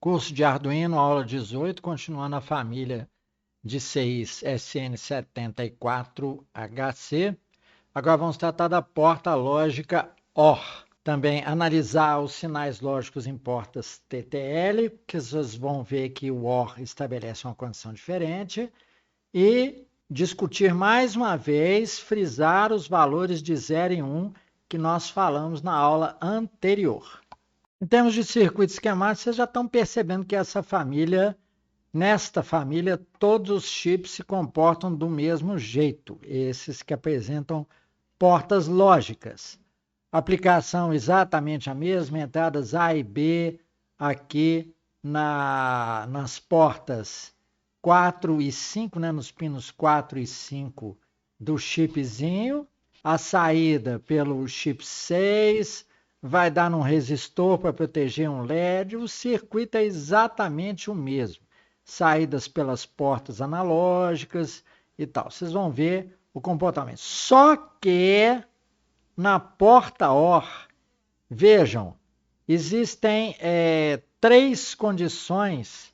Curso de Arduino, aula 18, continuando a família de CIs SN74HC. Agora vamos tratar da porta lógica OR. Também analisar os sinais lógicos em portas TTL, que vocês vão ver que o OR estabelece uma condição diferente. E discutir mais uma vez, frisar os valores de 0 e 1 que nós falamos na aula anterior. Em termos de circuito esquemático, vocês já estão percebendo que nesta família, todos os chips se comportam do mesmo jeito, esses que apresentam portas lógicas. Aplicação exatamente a mesma, entradas A e B aqui nas portas 4 e 5, né, nos pinos 4 e 5 do chipzinho. A saída pelo chip 6, vai dar num resistor para proteger um LED. O circuito é exatamente o mesmo. Saídas pelas portas analógicas e tal. Vocês vão ver o comportamento. Só que na porta OR, vejam, existem 3 condições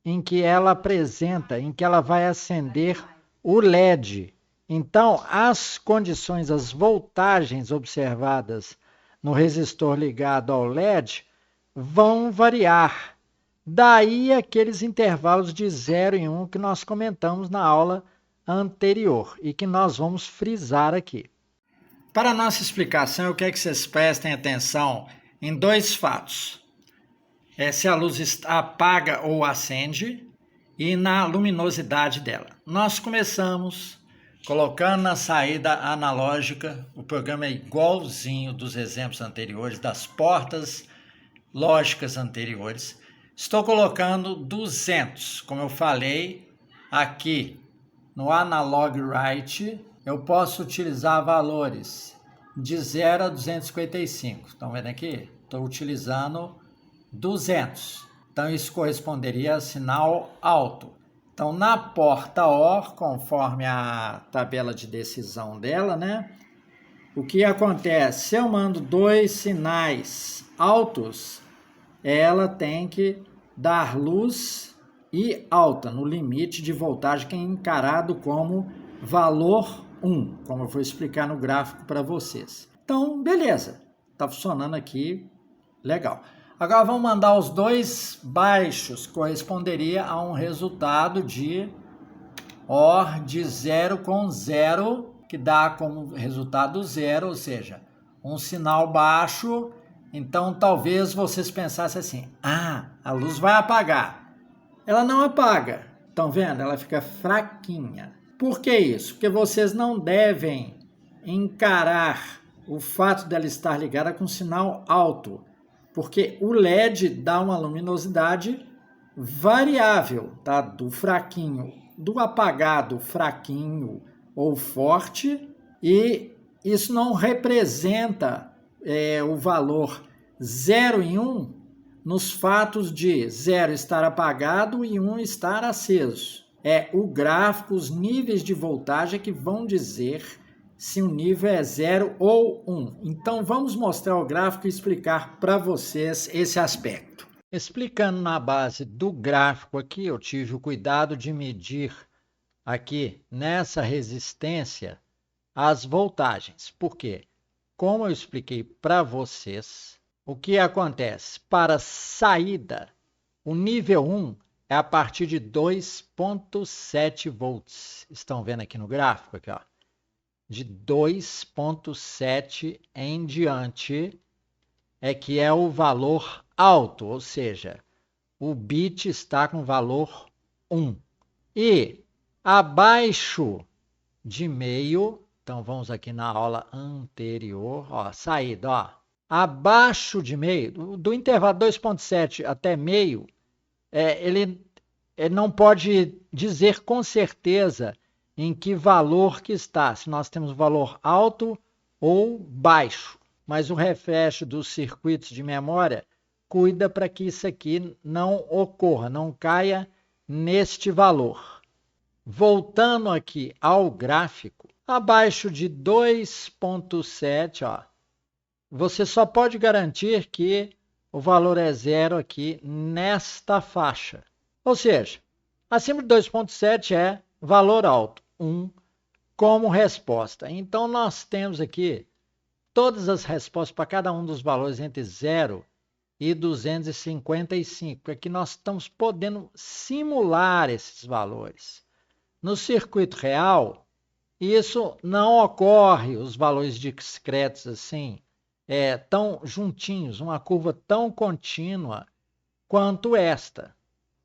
em que ela apresenta, em que ela vai acender o LED. Então, as condições, as voltagens observadas no resistor ligado ao LED vão variar. Daí aqueles intervalos de 0 e 1 que nós comentamos na aula anterior e que nós vamos frisar aqui. Para a nossa explicação, eu quero que vocês prestem atenção em 2 fatos. Se a luz apaga ou acende e na luminosidade dela. Nós começamos colocando na saída analógica, o programa é igualzinho dos exemplos anteriores, das portas lógicas anteriores. Estou colocando 200, como eu falei, aqui no Analog Write, eu posso utilizar valores de 0 a 255. Estão vendo aqui? Estou utilizando 200. Então, isso corresponderia a sinal alto. Então, na porta OR, conforme a tabela de decisão dela, né? O que acontece? Se eu mando 2 sinais altos, ela tem que dar luz e alta, no limite de voltagem que é encarado como valor 1, como eu vou explicar no gráfico para vocês. Então, beleza. Está funcionando aqui, legal. Agora vamos mandar os 2 baixos, corresponderia a um resultado de OR de 0 com 0, que dá como resultado 0, ou seja, um sinal baixo. Então talvez vocês pensassem assim, a luz vai apagar. Ela não apaga, estão vendo? Ela fica fraquinha. Por que isso? Porque vocês não devem encarar o fato dela estar ligada com sinal alto, porque o LED dá uma luminosidade variável, tá? Do fraquinho, do apagado fraquinho ou forte, e isso não representa o valor 0 e 1 nos fatos de 0 estar apagado e 1 estar aceso. É o gráfico, os níveis de voltagem que vão dizer se o nível é 0 ou 1. Então, vamos mostrar o gráfico e explicar para vocês esse aspecto. Explicando na base do gráfico aqui, eu tive o cuidado de medir aqui nessa resistência as voltagens. Por quê? Como eu expliquei para vocês, o que acontece? Para saída, o nível 1 é a partir de 2,7 volts. Estão vendo aqui no gráfico? Aqui, ó. De 2,7 em diante é que é o valor alto, ou seja, o bit está com valor 1. E abaixo de meio, então vamos aqui na aula anterior, ó, saída, ó. Abaixo de meio, do intervalo 2,7 até meio, ele não pode dizer com certeza em que valor que está, se nós temos valor alto ou baixo. Mas o refresh dos circuitos de memória cuida para que isso aqui não ocorra, não caia neste valor. Voltando aqui ao gráfico, abaixo de 2,7, ó, você só pode garantir que o valor é 0 aqui nesta faixa. Ou seja, acima de 2,7 é valor alto, 1 como resposta. Então, nós temos aqui todas as respostas para cada um dos valores entre 0 e 255. Aqui nós estamos podendo simular esses valores. No circuito real, isso não ocorre, os valores discretos assim, tão juntinhos, uma curva tão contínua quanto esta.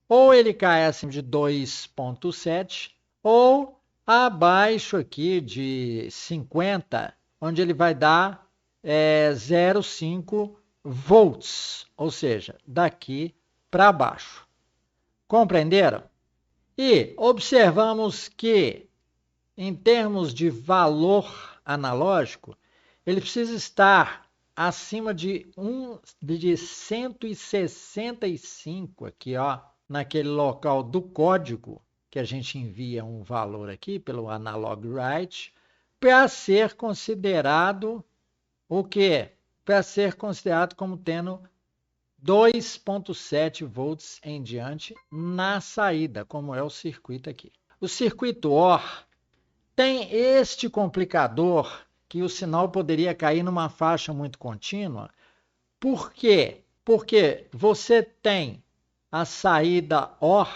Ou ele cai acima de 2,7 ou abaixo aqui de 50, onde ele vai dar 0,5 volts, ou seja, daqui para baixo. Compreenderam? E observamos que, em termos de valor analógico, ele precisa estar acima de 165 aqui, ó, naquele local do código que a gente envia um valor aqui pelo analog write, para ser considerado o quê? Para ser considerado como tendo 2,7 volts em diante na saída, como é o circuito aqui. O circuito OR tem este complicador que o sinal poderia cair numa faixa muito contínua. Por quê? Porque você tem a saída OR,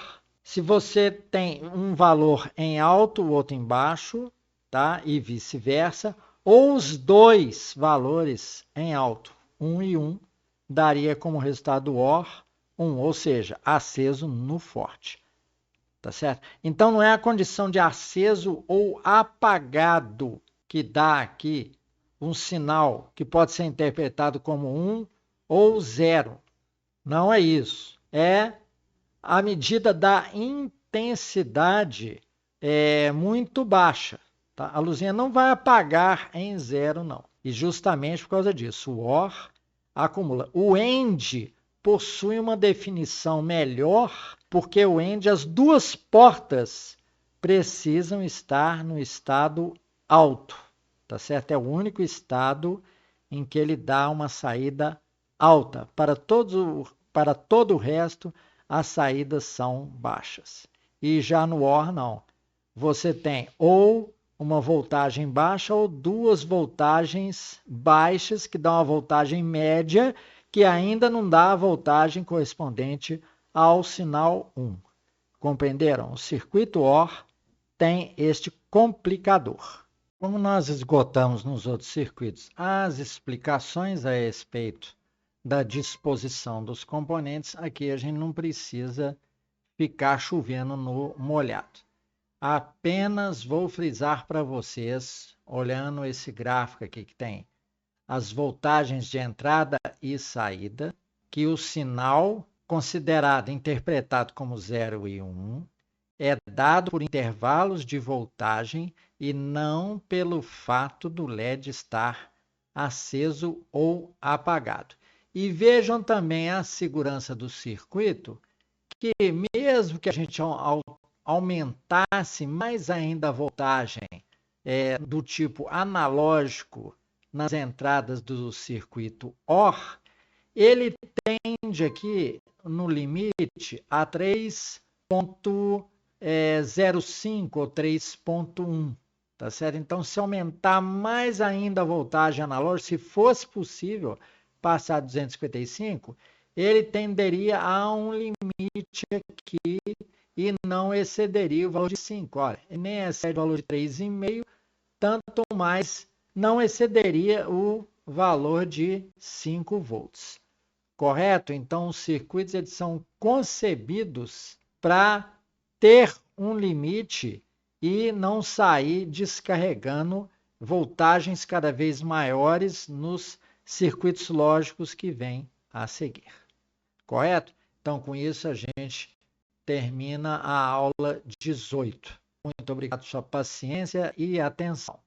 se você tem um valor em alto, o outro em baixo, tá? E vice-versa, ou os dois valores em alto, 1 e 1, daria como resultado OR 1, ou seja, aceso no forte. Tá certo? Então não é a condição de aceso ou apagado que dá aqui um sinal que pode ser interpretado como 1 ou 0. Não é isso. É a medida da intensidade muito baixa. Tá? A luzinha não vai apagar em 0, não. E justamente por causa disso, o OR acumula. O END possui uma definição melhor, porque o END, as duas portas precisam estar no estado alto. Tá certo? É o único estado em que ele dá uma saída alta. Para todo o resto, as saídas são baixas. E já no OR, não. Você tem ou uma voltagem baixa ou duas voltagens baixas, que dão uma voltagem média, que ainda não dá a voltagem correspondente ao sinal 1. Compreenderam? O circuito OR tem este complicador. Como nós esgotamos nos outros circuitos as explicações a respeito da disposição dos componentes, aqui a gente não precisa ficar chovendo no molhado. Apenas vou frisar para vocês, olhando esse gráfico aqui que tem as voltagens de entrada e saída, que o sinal considerado, interpretado como 0 e 1, é dado por intervalos de voltagem e não pelo fato do LED estar aceso ou apagado. E vejam também a segurança do circuito, que mesmo que a gente aumentasse mais ainda a voltagem do tipo analógico nas entradas do circuito OR, ele tende aqui no limite a 3,05 ou 3,1. Tá certo? Então, se aumentar mais ainda a voltagem analógica, se fosse possível passar 255, ele tenderia a um limite aqui e não excederia o valor de 5. Olha, nem excede o valor de 3,5, tanto mais não excederia o valor de 5 volts. Correto? Então, os circuitos eles são concebidos para ter um limite e não sair descarregando voltagens cada vez maiores nos circuitos lógicos que vêm a seguir. Correto? Então, com isso, a gente termina a aula 18. Muito obrigado pela sua paciência e atenção.